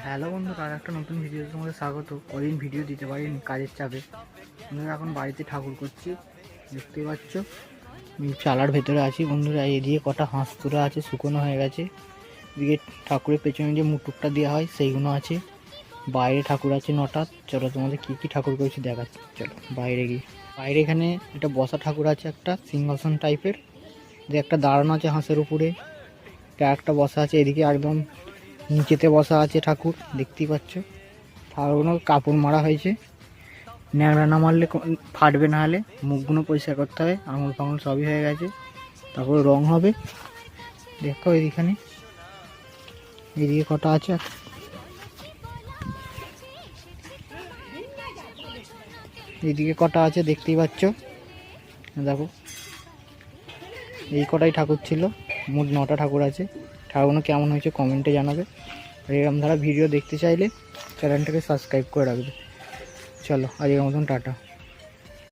Hello বন্ধুরা, আর একটা নতুন ভিডিওতে তোমাদের স্বাগত। কদিন ভিডিও দিতে পারিনি কাজের চাপে। বন্ধুরা এখন বাড়িতে ঠাকুর করছি, দেখতেই পাচ্ছ। চালার ভেতরে আছি বন্ধুরা। এদিকে কটা হাঁস তুরা আছে, শুকনো হয়ে গেছে। এদিকে ঠাকুরের পেছনে যে মুটুকটা দেওয়া হয় সেইগুলো আছে। বাইরে ঠাকুর আছে 9টা। চলো তোমাদের কী কী ঠাকুর করেছি দেখাচ্ছি। চলো বাইরে গিয়ে, বাইরে এখানে এটা বসা ঠাকুর আছে, একটা সিংহাসন টাইপের। যে একটা দাঁড়ানো আছে হাঁসের উপরে, একটা বসা আছে। এদিকে একদম নিচেতে বসা আছে ঠাকুর, দেখতেই পাচ্ছ। ঠাকুরগুলো কাপড় মারা হয়েছে, ন্যাংরা না মারলে ফাটবে, না হলে মুখগুলো পরিষ্কার করতে হবে। আঙুল ফাঙুল সবই হয়ে গেছে, তারপরে রং হবে। দেখো এইখানে, এদিকে কটা আছে, এইদিকে কটা আছে দেখতেই পাচ্ছ। দেখো এই কটাই ঠাকুর ছিল, মোট 9টা ঠাকুর আছে। ঠাকুরগুলো কেমন হয়েছে কমেন্টে জানাবে। আর এরকম ধারা ভিডিও দেখতে চাইলে চ্যানেলটাকে সাবস্ক্রাইব করে রাখবে। চলো আজকের মতন টাটা।